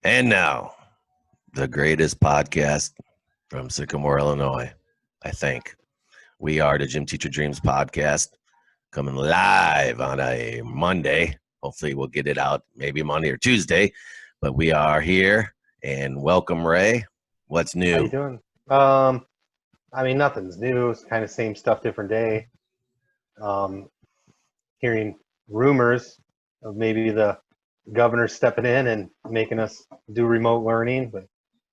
And now, the greatest podcast from Sycamore, Illinois, I think. We are the Gym Teacher Dreams podcast, coming live on a Monday. Hopefully, we'll get it out maybe Monday or Tuesday. But we are here, and welcome, Ray. What's new? How you doing? Nothing's new. It's kind of same stuff, different day. Hearing rumors of maybe the governor stepping in and making us do remote learning,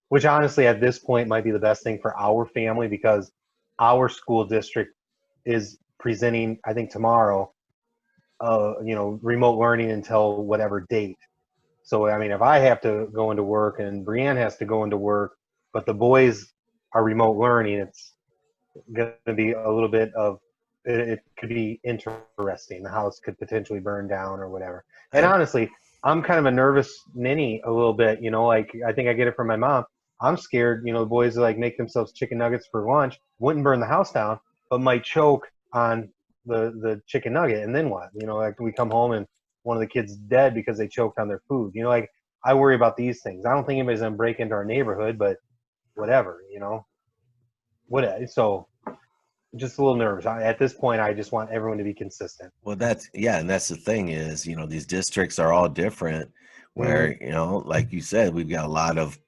which honestly at this point might be the best thing for our family because our school district is presenting, I think tomorrow, remote learning until whatever date. So, if I have to go into work and Brianne has to go into work, but the boys are remote learning, it's going to be a little bit of, it could be interesting. The house could potentially burn down or whatever. And honestly, I'm kind of a nervous ninny a little bit, I think I get it from my mom. I'm scared, the boys make themselves chicken nuggets for lunch, wouldn't burn the house down, but might choke on the chicken nugget. And then what? We come home and one of the kids dead because they choked on their food. I worry about these things. I don't think anybody's going to break into our neighborhood, but whatever, So just a little nervous. At this point, I just want everyone to be consistent. Well, and that's the thing is, these districts are all different where, like you said, we've got a lot of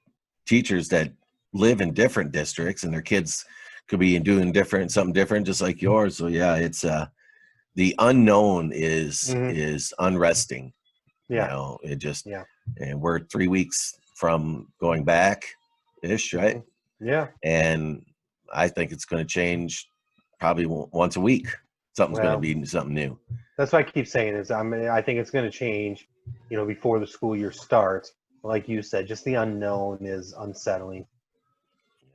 teachers that live in different districts and their kids could be doing something different, just like yours. So yeah, it's the unknown is unresting. Yeah. And we're 3 weeks from going back ish, right? Yeah. And I think it's going to change probably once a week. Something's going to be something new. That's what I keep saying is I think it's going to change, before the school year starts. Like you said, just the unknown is unsettling.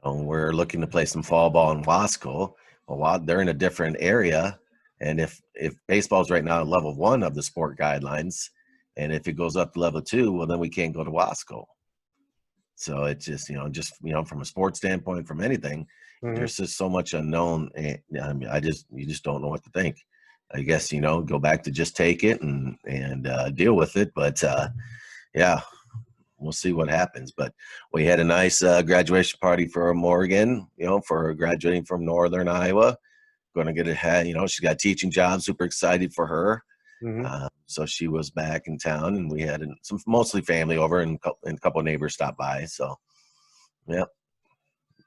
We're looking to play some fall ball in Wasco. Well, they're in a different area. And if baseball's right now at level 1 of the sport guidelines, and if it goes up to level 2, well, then we can't go to Wasco. So it's just, from a sports standpoint, from anything, there's just so much unknown. And you just don't know what to think. I guess, go back to just take it and deal with it. But yeah, we'll see what happens. But we had a nice graduation party for Morgan, for graduating from Northern Iowa. Going to get ahead, she's got a teaching job, super excited for her. So she was back in town and we had some mostly family over and a couple of neighbors stopped by. So, yeah,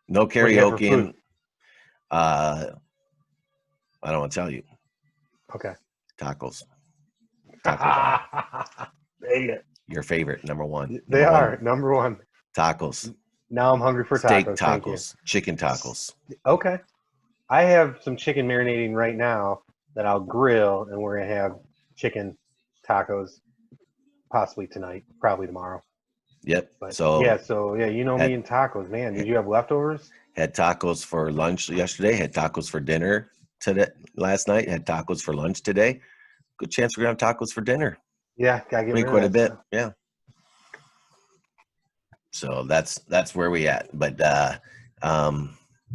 no karaoke. I don't want to tell you. Okay. Tacos. Dang it. Your favorite, number one. They are number one. Tacos. Now I'm hungry for Steak tacos. tacos. Chicken tacos. Okay. I have some chicken marinating right now that I'll grill, and we're gonna have chicken tacos possibly tonight, probably tomorrow. Yep. But, me and tacos, man. Did you have leftovers? Had tacos for lunch yesterday. Had tacos for dinner last night. Had tacos for lunch today. Good chance we're gonna have tacos for dinner. Yeah, gotta get quite a bit. Yeah. So that's where we at. But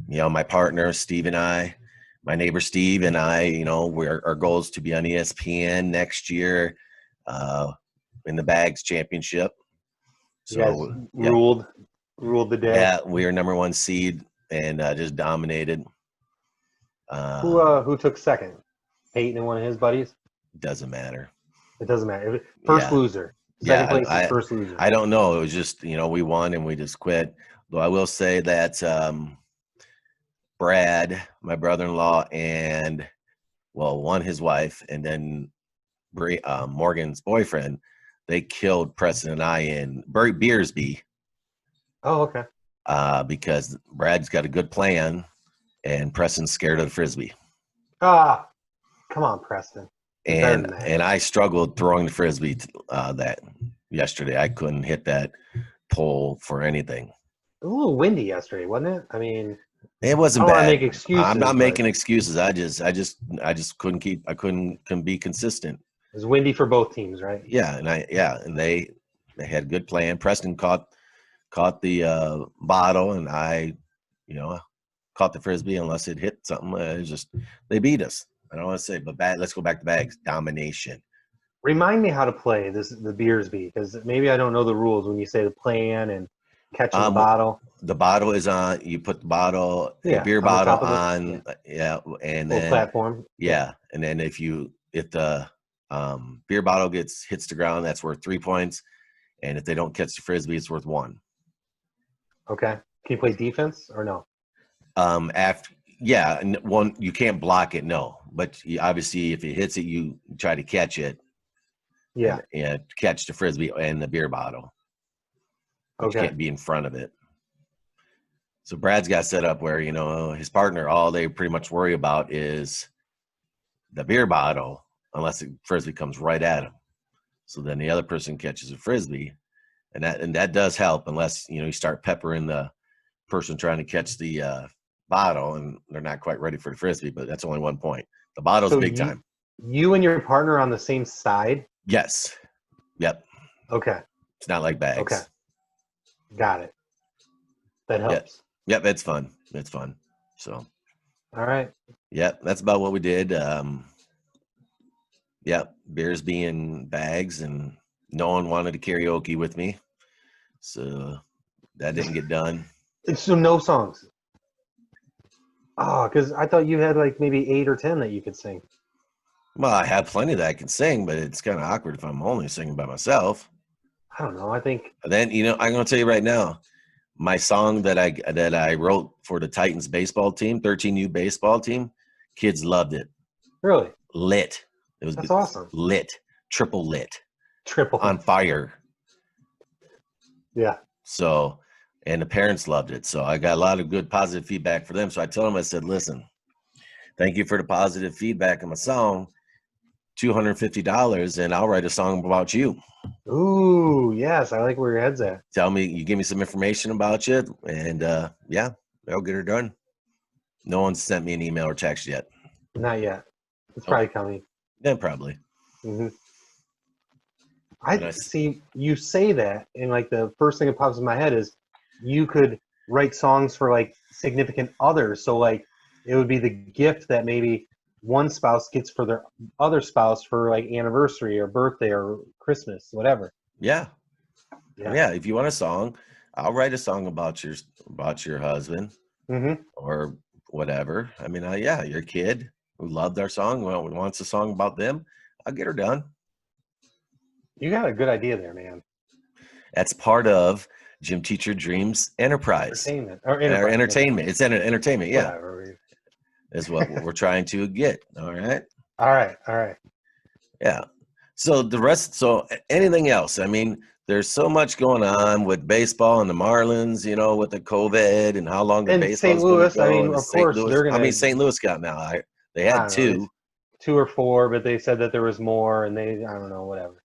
my partner Steve and I, my neighbor Steve and I, our goal is to be on ESPN next year in the Bags Championship. So ruled the day. Yeah, we are number 1 seed and just dominated. Who took second? Peyton and one of his buddies? Doesn't matter. It doesn't matter. First loser. Second place is first loser. I don't know. It was just, we won and we just quit. Though I will say that Brad, my brother-in-law, and one, his wife, and then Morgan's boyfriend, they killed Preston and I in Beersby. Oh, okay. Because Brad's got a good plan and Preston's scared of the Frisbee. Come on, Preston. And I struggled throwing the Frisbee that yesterday. I couldn't hit that pole for anything. It was a little windy yesterday, wasn't it? It wasn't bad. Make excuses, I'm not making excuses. I just couldn't be consistent. It was windy for both teams, right? Yeah, and they had a good plan. Preston caught the bottle, and I, caught the Frisbee unless it hit something. They beat us. I don't want to say, but let's go back to Bags. Domination. Remind me how to play the Beersby, because maybe I don't know the rules when you say the plan and catching the Um, bottle. the bottle is on. You put the bottle, a Yeah, beer on the bottle top of the on. Yeah, and little then platform. yeah, and then if the beer bottle hits the ground, that's worth 3 points. And if they don't catch the frisbee, it's worth one. Okay. Can you play defense or no? After yeah, and one you can't block it, no. But obviously, if it hits it, you try to catch it Yeah. and catch the frisbee and the beer bottle. But you Okay. can't be in front of it. So Brad's got set up where his partner, all they pretty much worry about is the beer bottle, unless the frisbee comes right at him. So then the other person catches a frisbee, and that does help, unless you start peppering the person trying to catch the bottle, and they're not quite ready for the frisbee. But that's only 1 point. The bottle's So big time. you and your partner are on the same side? Yes. Yep. Okay. It's not like Okay. bags. Got it. That Yep. helps. Yep. It's fun. It's fun. So. All right. Yep. That's about what we did. Yep. Beers being bags, and no one wanted to karaoke with me, so that didn't get done. So no songs. Oh, because I thought you had like maybe 8 or 10 that you could sing. Well, I have plenty that I can sing, but it's kind of awkward if I'm only singing by myself. I don't know. I think. And then I'm going to tell you right now, my song that I wrote for the Titans baseball team, 13U baseball team, kids loved it. Really? Lit. It was That's awesome. lit, triple lit, Triple. on fire. Yeah. So, and the parents loved it. So I got a lot of good positive feedback for them. So I told them, I said, listen, thank you for the positive feedback on my song. $250, and I'll write a song about you. Ooh, yes. I like where your head's at. Tell me, you give me some information about you, and yeah, I'll get her done. No one's sent me an email or text yet. Not yet. It's probably coming. Yeah, probably. Mm-hmm. I see you say that, and like the first thing that pops in my head is you could write songs for like significant others. So like it would be the gift that maybe one spouse gets for their other spouse for like anniversary or birthday or Christmas, whatever. Yeah. Yeah. Yeah. If you want a song, I'll write a song about your husband or whatever. I mean, yeah, your kid who loved our song, wants a song about them, I'll get her done. You got a good idea there, man. That's part of Gym Teacher Dreams Enterprise. Entertainment. It's entertainment. Yeah. Whatever. Is what we're trying to get. All right. All right. Yeah. So anything else? I mean, there's so much going on with baseball and the Marlins, with the COVID and how long the baseball's going to go. I mean, and of course, they're going to. How many St. Louis got now? They had 2. 2 or 4, but they said that there was more, and I don't know, whatever.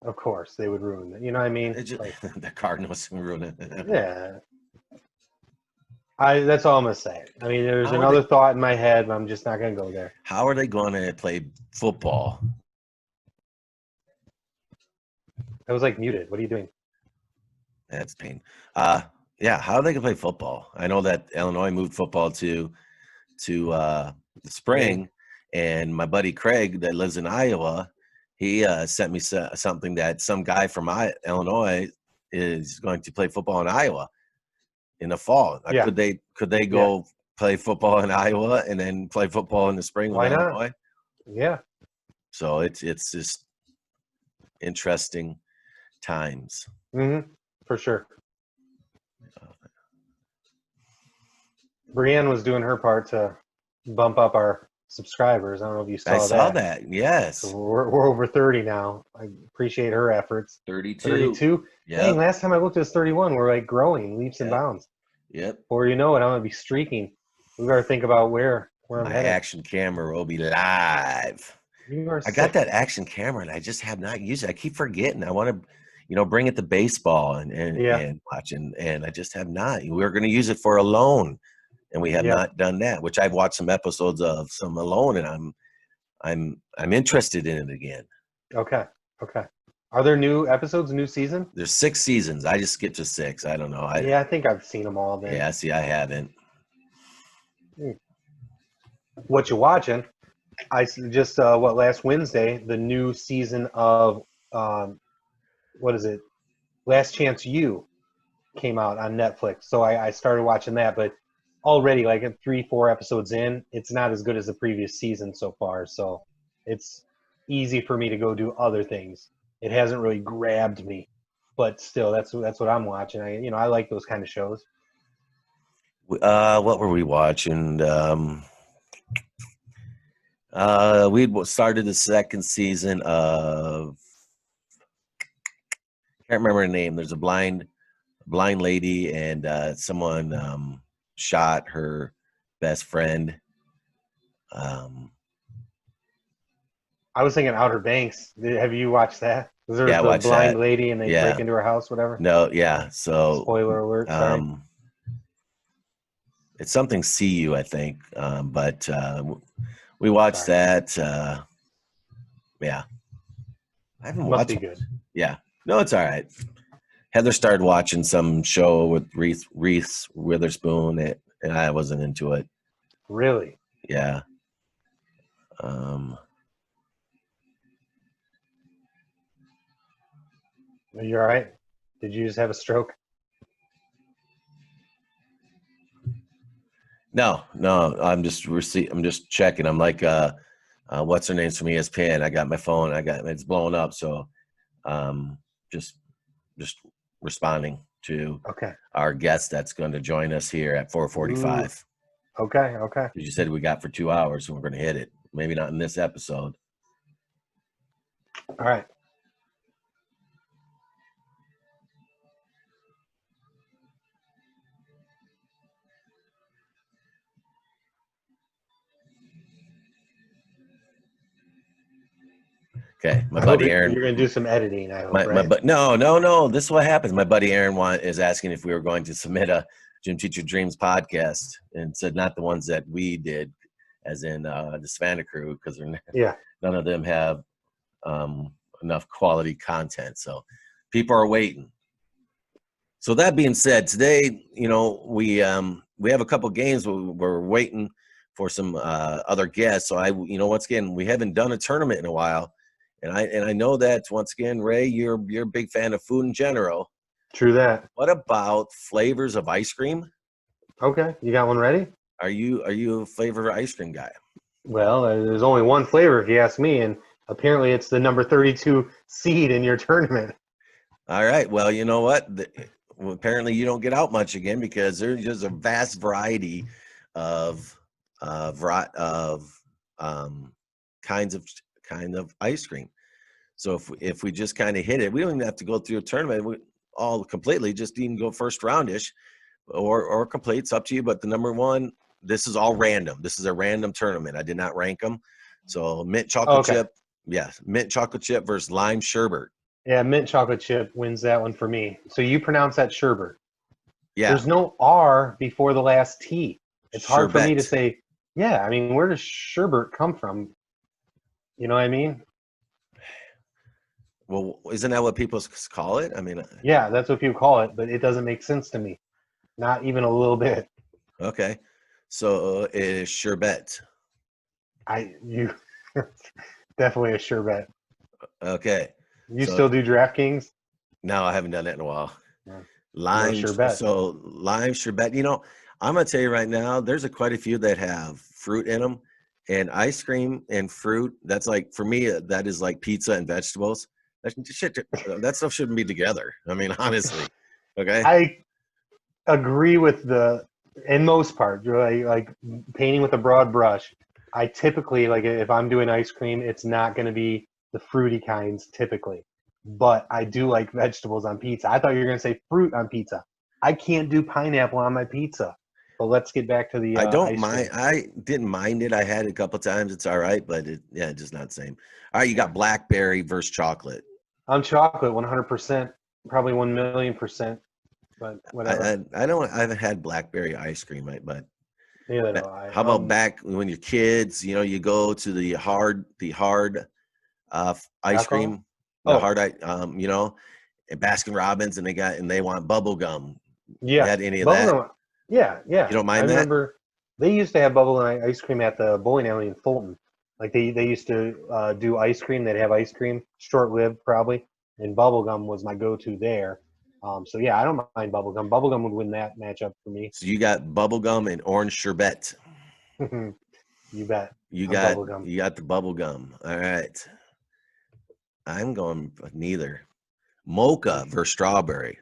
Of course, they would ruin it. You know what I mean? The Cardinals ruin it. Yeah. That's all I'm gonna say. I mean, there's another thought in my head, but I'm just not gonna go there. How are they going to play football? I was like muted. What are you doing? That's pain. Yeah, how are they gonna play football? I know that Illinois moved football to the spring, and my buddy Craig that lives in Iowa, he sent me something that some guy from Illinois is going to play football in Iowa in the fall. Yeah. Could they go play football in Iowa and then play football in the spring with Illinois? Yeah. So it's just interesting times. For sure. Brienne was doing her part to bump up our subscribers. I don't know if you saw that. I saw that. Yes. So we're over 30 now. I appreciate her efforts. 32. Yeah. Dang, last time I looked, it was 31. We're like growing leaps and bounds. Yep. Or you know what? I'm gonna be streaking. We gotta think about where I'm my headed. Action camera will be live. I got that action camera, and I just have not used it. I keep forgetting. I want to, bring it to baseball and watch, and I just have not. We were going to use it for Alone, and we have not done that. Which I've watched some episodes of some Alone, and I'm interested in it again. Okay. Are there new episodes, new season? There's 6 seasons. I just skipped to 6. I don't know. I think I've seen them all. Then. Yeah, see, I haven't. What you watching? just last Wednesday, the new season of what is it? Last Chance U came out on Netflix. So I started watching that, but already like 3-4 episodes in, it's not as good as the previous season so far. So it's easy for me to go do other things. It hasn't really grabbed me, but still, that's what I'm watching. I like those kind of shows. What were we watching? We started the second season of, can't remember her name. There's a blind lady, and someone shot her best friend. I was thinking Outer Banks. Have you watched that? Yeah, There's I the watched blind that. lady and they break Yeah. into her house, whatever. No, yeah. So Spoiler alert, sorry. it's something CU, I think. But we watched Sorry. that. Yeah. I haven't Must be watched. good. Yeah. No, it's all right. Heather started watching some show with Reese Witherspoon, and I wasn't into it. Really? Yeah. Are you all right? Did you just have a stroke? No. I'm just checking. I'm like, what's her name's from ESPN? I got my phone. It's blowing up. So, just responding to Okay. our guest that's going to join us here at 4:45. Okay. You said we got for 2 hours, and we're going to hit it. Maybe not in this episode. All right. Okay, my I hope buddy Aaron. you're going to do some editing, I hope, right? But no. This is what happens. My buddy Aaron is asking if we were going to submit a Gym Teacher Dreams podcast, and said not the ones that we did, as in the Savannah crew, because Yeah. none of them have enough quality content. So people are waiting. So that being said, today, we have a couple games. We're waiting for some other guests. So once again, we haven't done a tournament in a while. And I know that, once again, Ray, you're a big fan of food in general. True that. What about flavors of ice cream? Okay. You got one ready? Are you a flavor ice cream guy? Well, there's only one flavor if you ask me, and apparently it's the number 32 seed in your tournament. All right. Well, you know what? Apparently you don't get out much again, because there's just a vast variety of kinds of ice cream. So if we just kind of hit it, we don't even have to go through a tournament all completely. Just even go first roundish or complete. It's up to you. But the number one, this is all random. This is a random tournament. I did not rank them. So mint chocolate chip, mint chocolate chip versus lime sherbet. Yeah, mint chocolate chip wins that one for me. So you pronounce that sherbet. Yeah. There's no R before the last T. It's hard for me to Sherbet. say. Yeah, I mean, where does sherbet come from? You know what I mean? Well, isn't that what people call it? I mean, Yeah, that's what people call it, but it doesn't make sense to me. Not even a little bit. okay. So it is sherbet. You definitely a sherbet. Okay. You still do DraftKings? No, I haven't done that in a while. Yeah. Lime sherbet. So lime sherbet. I'm gonna tell you right now, there's quite a few that have fruit in them, and ice cream and fruit. That's like, for me, that is like pizza and vegetables. That stuff shouldn't be together. I mean, honestly. Okay. I agree with in most part, like painting with a broad brush. I typically, like, if I'm doing ice cream, it's not going to be the fruity kinds typically, but I do like vegetables on pizza. I thought you were going to say fruit on pizza. I can't do pineapple on my pizza. But let's get back to the I don't ice mind. cream. I didn't mind it. I had it a couple times. It's all right, but it's just not the same. All right, you got blackberry versus chocolate. On chocolate, 100%, probably 1,000,000%. But whatever. I haven't had blackberry ice cream, but Neither do I. how about back when you're kids? You go to the hard ice alcohol? cream, and Baskin Robbins, and they want bubble gum. Yeah, you had any of bubble that? gum. Yeah. You don't mind I that? remember they used to have bubble gum ice cream at the bowling alley in Fulton. Like they used to do ice cream. They'd have ice cream, short-lived probably, and bubblegum was my go-to there. So yeah, I don't mind bubblegum. Bubblegum would win that matchup for me. So you got bubblegum and orange sherbet. You bet. You I'm got bubblegum. you got the bubblegum. All right. I'm going neither. Mocha versus strawberry.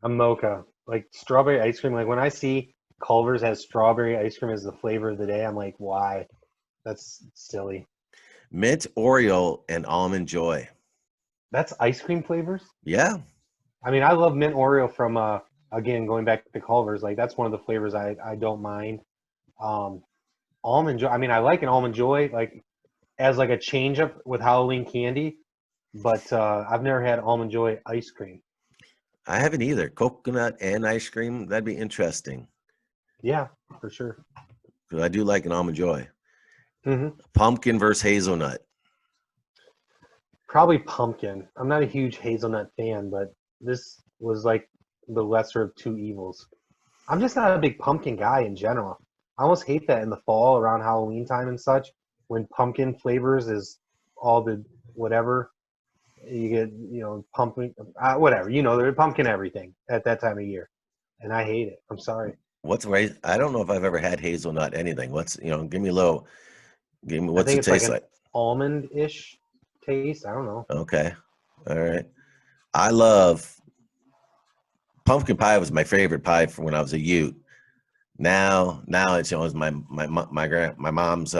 I'm mocha. Like strawberry ice cream. Like when I see Culver's has strawberry ice cream as the flavor of the day, I'm like, why? That's silly. Mint Oreo and almond joy. That's ice cream flavors? Yeah. I mean, I love mint Oreo from again going back to Culver's. Like that's one of the flavors I don't mind. Um, almond joy. I mean, I like an almond joy like as like a change up with Halloween candy, but I've never had almond joy ice cream. I haven't either. Coconut and ice cream. That'd be interesting. Yeah, for sure. 'Cause I do like an almond joy. hmm Pumpkin versus hazelnut. Probably pumpkin. I'm not a huge hazelnut fan, but this was like the lesser of two evils. I'm just not a big pumpkin guy in general. I almost hate that in the fall around Halloween time and such, when pumpkin flavors is all the whatever you get, pumpkin, whatever, there's pumpkin everything at that time of year, and I hate it. I'm sorry. What's right? I don't know if I've ever had hazelnut anything. Give me a little, I what's think it it's like taste an like? almond-ish taste. I don't know. Okay. All right. I love pumpkin pie was my favorite pie from when I was a youth. Now it's my mom's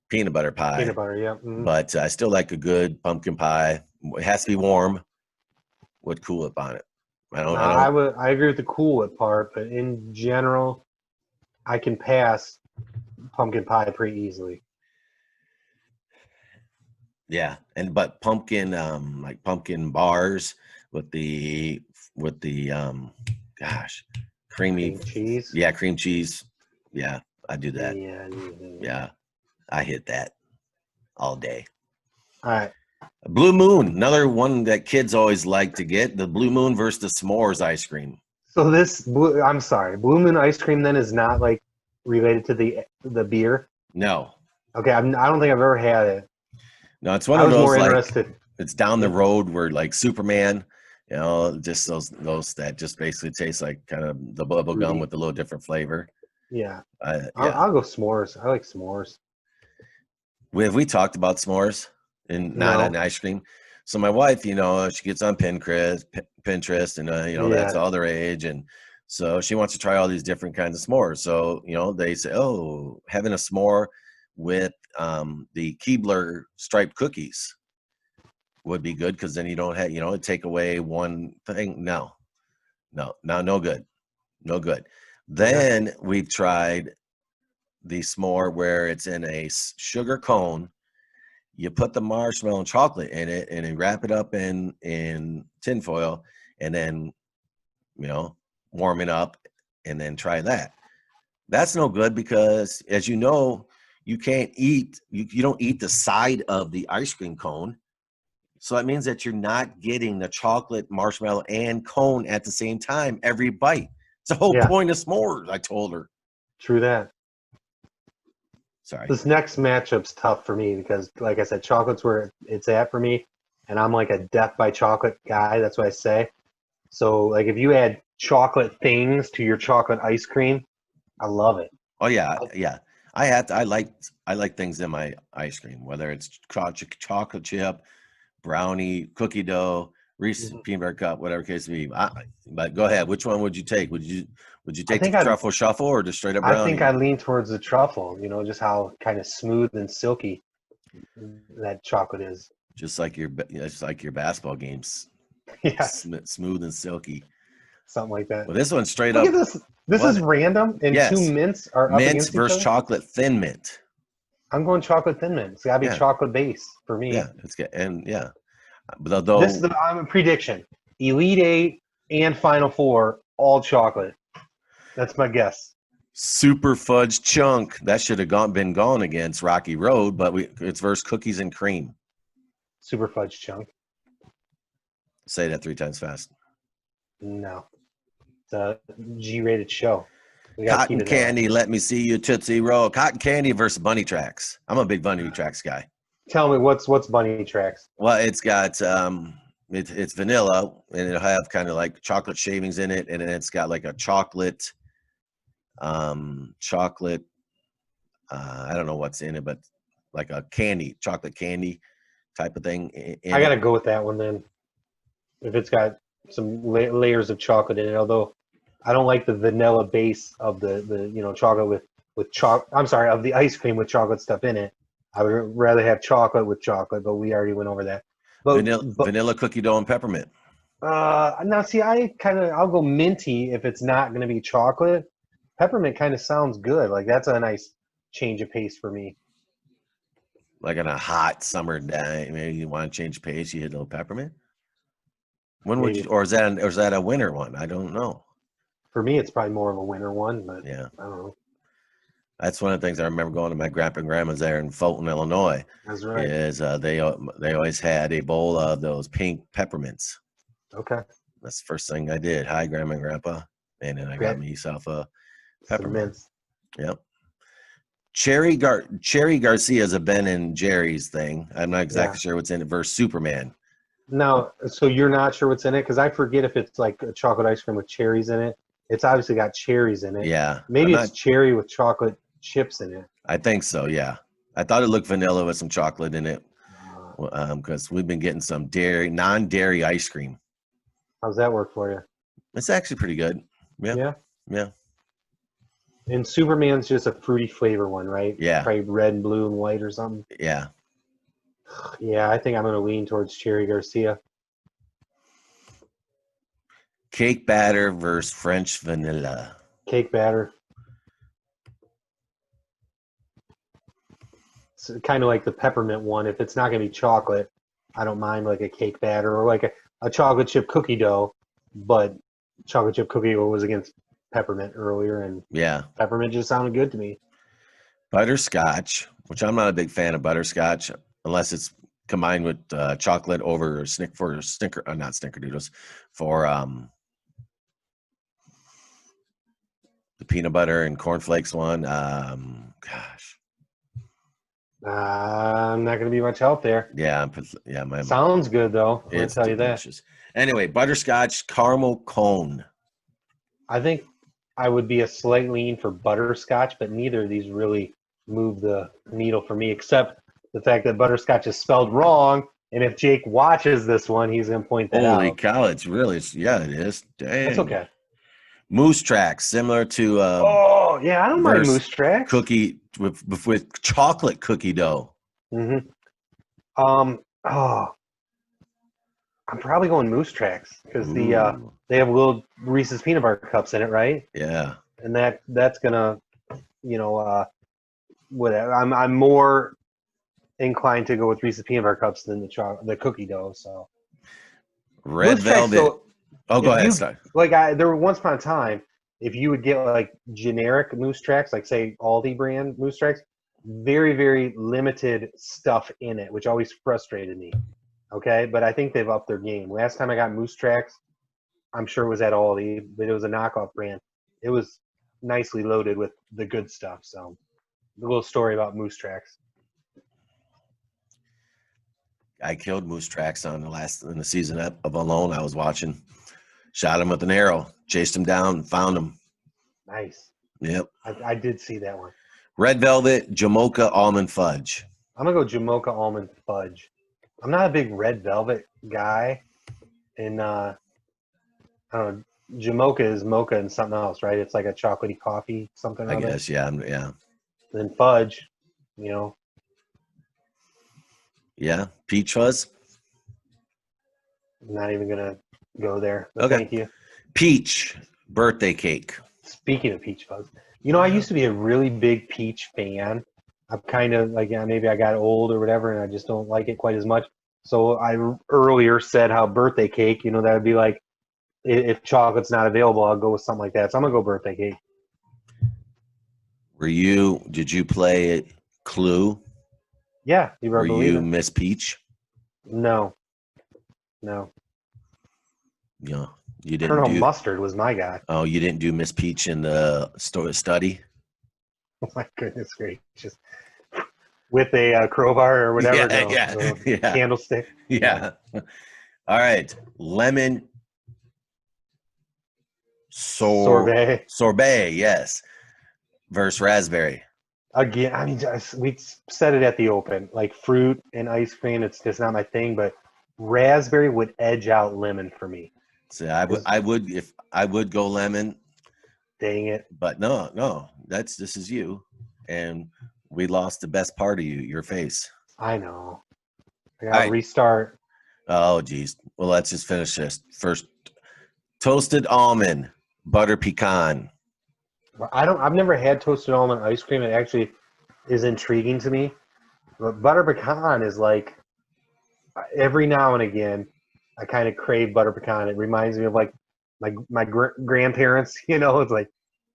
peanut butter pie, Peanut butter, yeah. but I still like a good pumpkin pie. It has to be warm with Cool Whip on it. No, I don't. I agree with the Cool Whip part, but in general, I can pass pumpkin pie pretty easily. Yeah, but pumpkin, like pumpkin bars with the gosh, creamy, Cream cheese. yeah, cream cheese. Yeah, I do that. Yeah. Yeah, I hit that all day. All right. Blue Moon, another one that kids always like to get. The Blue Moon versus the s'mores ice cream. So I'm sorry, Blue Moon ice cream then is not like related to the beer. No, Okay, I don't think I've ever had it. no, it's one I of was those more like interested. it's down the in- road where like Superman, just those that just basically taste like kind of the bubble gum Fruity. with a little different flavor. Yeah, Yeah. I'll go s'mores. I like s'mores. Have we talked about s'mores and not on No. ice cream? So my wife, she gets on Pinterest, and that's Yeah. all their age, and so she wants to try all these different kinds of s'mores. So they say, oh, having a s'more with the Keebler striped cookies would be good because then you don't have take away one thing. No good, no good. Yeah. Then we've tried the s'more where it's in a sugar cone. You put the marshmallow and chocolate in it, and you wrap it up in tinfoil, and then warm it up, and then try that. That's no good because, as you know, you can't eat. You don't eat the side of the ice cream cone, so that means that you're not getting the chocolate, marshmallow, and cone at the same time every bite. It's the whole Yeah. point of s'mores. I told her. True that. Sorry. This next matchup's tough for me because, like I said, chocolate's where it's at for me, and I'm like a death by chocolate guy. That's what I say. So, like, if you add chocolate things to your chocolate ice cream, I love it. Oh yeah, yeah. I like things in my ice cream, whether it's chocolate chip, brownie, cookie dough, Reese's Mhm. peanut butter cup, whatever case may be. But go ahead. Which one would you take? Would you I take the think I'd truffle shuffle or the straight up I think I brownie? lean towards the truffle. Just how kind of smooth and silky that chocolate is. Just like your basketball games, Yes, smooth and silky. something like that. Well, this one's straight Look at up. this. This is What? random, and two Yes, mints are up mint against each versus other. chocolate thin mint. I'm going chocolate thin mint. It's got to be Yeah, chocolate base for me. yeah. It's good, and yeah. But I'm a prediction. Elite Eight and Final Four, all chocolate. That's my guess. Super Fudge Chunk that should have been gone against Rocky Road, but it's versus Cookies and Cream. Super fudge chunk. Say that 3 times fast. No, it's a G-rated show. We got to keep Cotton it that way. candy, let me see you Tootsie Roll. Cotton candy versus Bunny Tracks. I'm a big Bunny Tracks guy. Tell me what's Bunny Tracks? Well, it's got it's vanilla, and it'll have kind of like chocolate shavings in it, and then it's got like a chocolate chocolate I don't know what's in it, but like a candy, chocolate candy type of thing in I got to it. go with that one then. If it's got some layers of chocolate in it, although I don't like the vanilla base of the chocolate with chocolate. I'm sorry, of the ice cream with chocolate stuff in it. I would rather have chocolate with chocolate, but we already went over that. But Vanilla cookie dough and peppermint. now see, I'll go minty if it's not going to be chocolate. Peppermint kind of sounds good. Like that's a nice change of pace for me. Like on a hot summer day, maybe you want to change pace, you hit a little peppermint. When would Maybe. you, or is that a winter one? I don't know. For me, it's probably more of a winter one, but Yeah, I don't know. that's one of the things I remember going to my grandpa and grandma's there in Fulton, Illinois. That's right. Is they always had a bowl of those pink peppermints. Okay. That's the first thing I did. Hi, grandma and grandpa, and then I got myself a peppermint. Yep. Cherry Garcia's a Ben and Jerry's thing. I'm not exactly sure what's in it versus Superman. Now, so you're not sure what's in it? Because I forget if it's like a chocolate ice cream with cherries in it. It's obviously got cherries in it. Yeah. Maybe it's cherry with chocolate chips in it. I think so, yeah. I thought it looked vanilla with some chocolate in it because we've been getting some non-dairy ice cream. How's that work for you? It's actually pretty good. Yeah. And Superman's just a fruity flavor one, right? Yeah. Probably red and blue and white or something. Yeah. Yeah, I think I'm going to lean towards Cherry Garcia. Cake batter versus French vanilla. Cake batter. It's kind of like the peppermint one. If it's not going to be chocolate, I don't mind like a cake batter or like a chocolate chip cookie dough. But chocolate chip cookie dough was against peppermint earlier, and peppermint just sounded good to me. Butterscotch, which I'm not a big fan of butterscotch unless it's combined with chocolate over not snickerdoodles for the peanut butter and cornflakes one. Gosh. I'm not going to be much help there. Yeah. Sounds good, though. I'll tell you delicious. Anyway, butterscotch caramel cone. I think I would be a slight lean for butterscotch, but neither of these really move the needle for me, except the fact that butterscotch is spelled wrong. And if Jake watches this one, he's going to point that out. Holy cow, it is. Dang. That's okay. Moose Tracks, similar to I don't mind Moose Tracks. Cookie with chocolate cookie dough. Mm-hmm. I'm probably going Moose Tracks because they have little Reese's peanut butter cups in it, right? Yeah. And that's gonna, whatever. I'm more inclined to go with Reese's peanut butter cups than the cookie dough. So Red Velvet. Go ahead. Sorry. There were once upon a time, if you would get like generic Moose Tracks, like say Aldi brand Moose Tracks, very, very limited stuff in it, which always frustrated me. Okay, but I think they've upped their game. Last time I got Moose Tracks, I'm sure it was at Aldi, but it was a knockoff brand. It was nicely loaded with the good stuff. So, a little story about Moose Tracks. I killed Moose Tracks in the season of Alone I was watching. Shot him with an arrow, chased him down, found him. Nice. Yep. I did see that one. Red Velvet, Jamocha Almond Fudge. I'm going to go Jamocha Almond Fudge. I'm not a big Red Velvet guy. And, I don't know, Jamocha is mocha and something else, right? It's like a chocolatey coffee, something I guess, yeah. Then fudge, Yeah, peach fuzz. I'm not even going to go there. Okay. Thank you. Peach birthday cake. Speaking of peach fuzz, I used to be a really big peach fan. I'm kind of like, maybe I got old or whatever, and I just don't like it quite as much. So I earlier said how birthday cake, that would be like, if chocolate's not available, I'll go with something like that. So I'm going to go birthday cake. Did you play Clue? Yeah. Were you Miss Peach? No. Yeah. You didn't Colonel do. Mustard was my guy. Oh, you didn't do Miss Peach in the study. Oh my goodness gracious! With a crowbar or whatever, Yeah, no, yeah, little yeah, candlestick. yeah. All right, lemon Sorbet. sorbet, yes, versus raspberry. Again, I mean, we said it at the open. Like fruit and ice cream, it's just not my thing. But raspberry would edge out lemon for me. So I would go lemon, Dang it! but no, this is you, and we lost the best part of you, your face. I know. I All got to right. restart. Oh, geez. Well, let's just finish this first. Toasted almond, butter pecan. I've never had toasted almond ice cream. It actually is intriguing to me. But butter pecan is like every now and again, I kind of crave butter pecan. It reminds me of like my grandparents. You know, it's like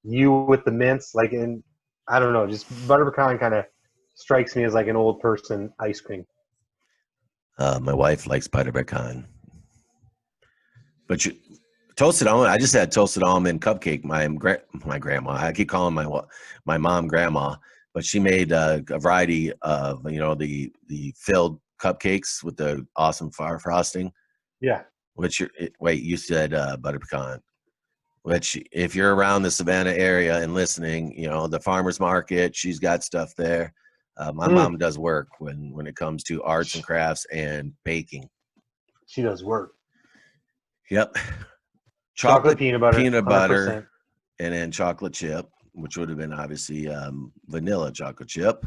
you with the mints. Like, and I don't know, just butter pecan kind of strikes me as like an old person ice cream. My wife likes butter pecan, but toasted almond. I just had toasted almond cupcake. My grandma. I keep calling my mom grandma, but she made a variety of the filled cupcakes with the awesome fire frosting. Yeah, Wait, you said butter pecan. Which, if you're around the Savannah area and listening, the farmers market, she's got stuff there. My mom does work when it comes to arts and crafts and baking. she does work. Yep. Chocolate peanut butter, peanut 100%. butter, and then chocolate chip, which would have been obviously vanilla chocolate chip.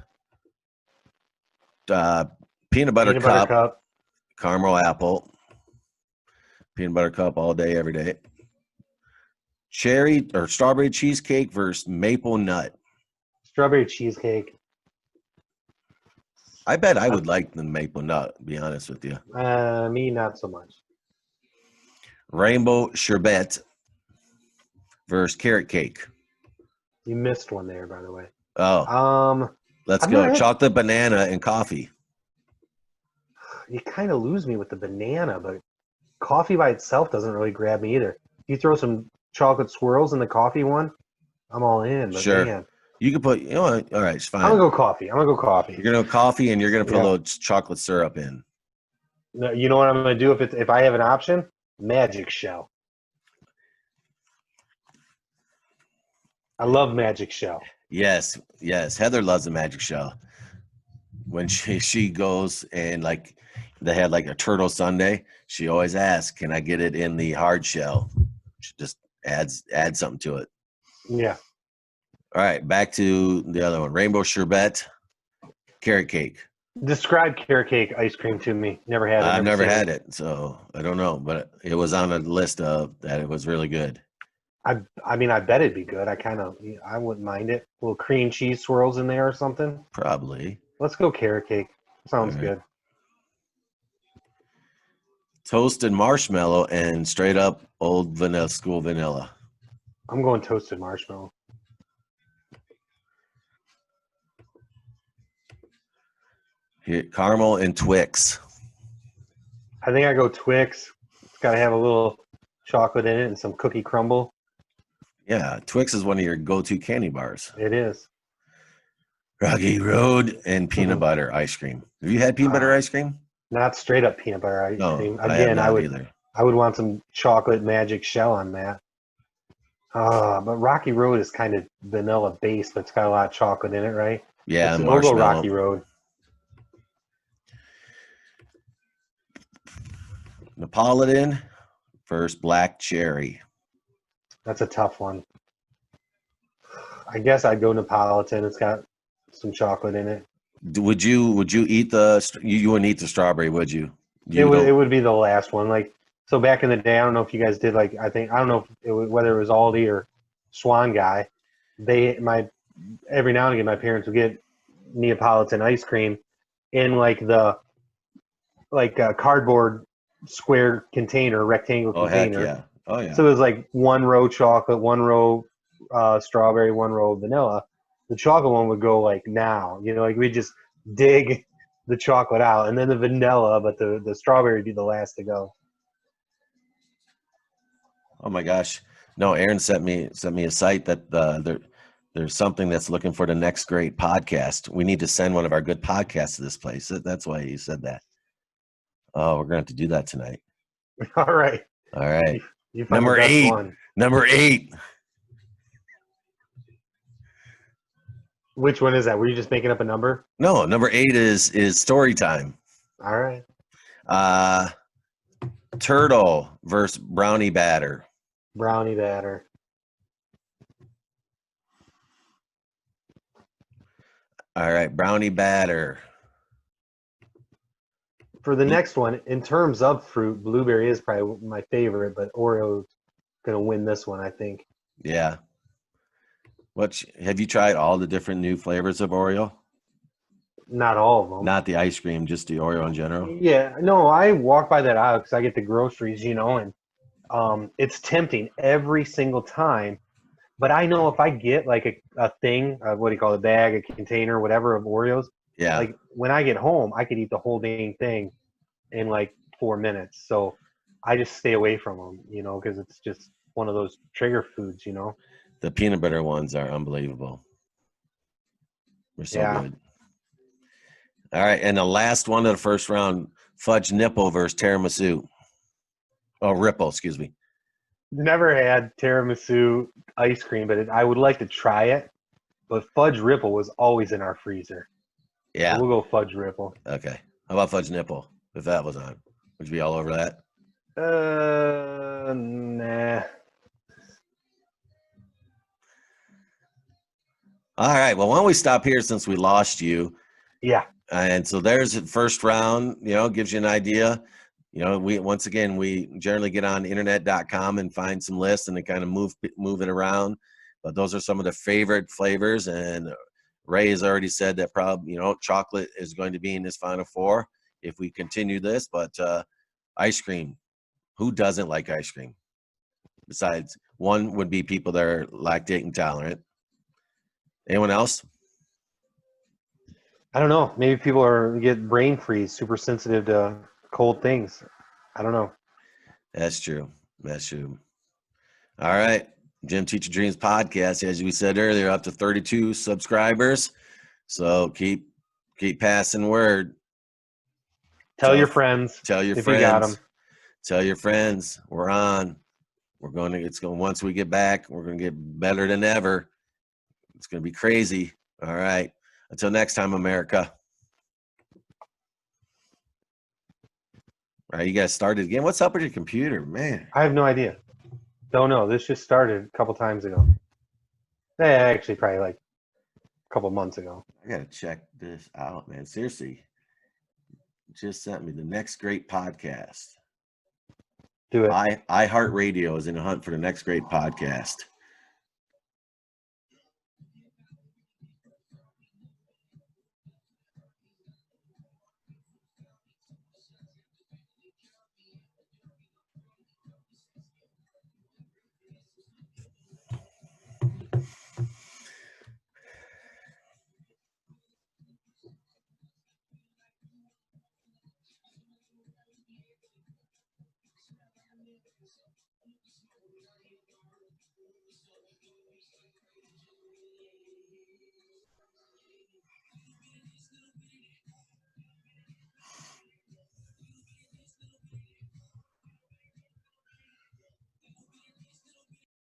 Uh, peanut butter Peanut butter cup, cup. caramel apple, peanut butter cup all day, every day. Cherry or strawberry cheesecake versus maple nut. Strawberry cheesecake. I bet I would like the maple nut, to be honest with you. Me, not so much. Rainbow sherbet versus carrot cake. You missed one there, by the way. Oh, let's I've go. never had, Chocolate banana and coffee. you kind of lose me with the banana, but coffee by itself doesn't really grab me either. If you throw some chocolate swirls in the coffee one, I'm all in. But Sure. man, You can put, all right, it's fine. I'm gonna go coffee. You're gonna go coffee, and you're gonna put Yeah. a little chocolate syrup in. No, you know what I'm gonna do if I have an option? Magic Shell. I love Magic Shell. Yes. Heather loves the magic shell. When she goes and like they had like a turtle sundae, she always asks, "Can I get it in the hard shell?" She just add something to it. Yeah. All right, back to the other one. Rainbow sherbet, carrot cake. Describe carrot cake ice cream to me. Never had it. I've never had it, so I don't know, but it was on a list of that. It was really good. I mean, I bet it'd be good. I wouldn't mind it. A little cream cheese swirls in there or something. Probably. Let's go carrot cake. Sounds All right. good. Toasted marshmallow and straight up old vanilla school vanilla. I'm going toasted marshmallow. Here, caramel and Twix. I think I go Twix. It's got to have a little chocolate in it and some cookie crumble. Yeah, Twix is one of your go-to candy bars. It is. Rocky Road and peanut butter ice cream. Have you had peanut butter ice cream? Not straight up peanut butter ice cream. No, Again, I would either. I would want some chocolate magic shell on that. But Rocky Road is kind of vanilla based, but it's got a lot of chocolate in it, right? Yeah, We'll go Rocky Road. Napolitan versus black cherry. That's a tough one. I guess I'd go Napolitan. It's got some chocolate in it. Would you eat you wouldn't eat the strawberry, would you? It would be the last one. Like, so back in the day, I don't know if you guys did, like, I don't know whether it was Aldi or Swan Guy. Every now and again, my parents would get Neapolitan ice cream in like a cardboard square container, rectangle container. Heck yeah. Oh yeah. So it was like one row chocolate, one row strawberry, one row vanilla. The chocolate one would go like now, like we just dig the chocolate out, and then the vanilla, but the strawberry would be the last to go. Oh my gosh. No, Aaron sent me a site that there's something that's looking for the next great podcast. We need to send one of our good podcasts to this place. That's why he said that. Oh, we're gonna have to do that tonight. All right. All right. You find the Number best 8. one. Number 8. Which one is that? Were you just making up a number? No, number 8 is story time. All right. Turtle versus brownie batter. Brownie batter. All right, brownie batter. For the next one, in terms of fruit, blueberry is probably my favorite, but Oreo's gonna win this one, I think. Yeah. Have you tried all the different new flavors of Oreo? Not all of them. Not the ice cream, just the Oreo in general. Yeah, no, I walk by that aisle because I get the groceries, and it's tempting every single time. But I know if I get like a thing, what do you call it, a bag, a container, whatever of Oreos, Yeah. like when I get home, I could eat the whole dang thing in like 4 minutes. So I just stay away from them, because it's just one of those trigger foods, The peanut butter ones are unbelievable. They're so good. All right, and the last one of the first round, fudge nipple versus tiramisu. Oh, ripple, excuse me. Never had tiramisu ice cream, but I would like to try it. But fudge ripple was always in our freezer. Yeah. So we'll go fudge ripple. Okay. How about fudge nipple? If that was on, would you be all over that? Nah. All right. Well, why don't we stop here since we lost you? Yeah. And so there's the first round, gives you an idea. We generally get on internet.com and find some lists and then kind of move it around. But those are some of the favorite flavors. And Ray has already said that probably, chocolate is going to be in this Final Four if we continue this. But ice cream, who doesn't like ice cream? Besides, one would be people that are lactate intolerant. Anyone else? I don't know. Maybe people get brain freeze, super sensitive to cold things. I don't know. That's true. All right. Gym Teacher Dreams podcast, as we said earlier, up to 32 subscribers. So keep passing word. Tell your friends. Tell your if friends. You got them. Tell your friends. We're on. Once we get back, we're going to get better than ever. It's going to be crazy. All right. Until next time, America. All right, you guys started again. What's up with your computer, man? I have no idea. Don't know. This just started a couple times ago. Actually, probably like a couple months ago. I gotta check this out, man. Seriously, just sent me the next great podcast. Do it. iHeartRadio is in a hunt for the next great podcast.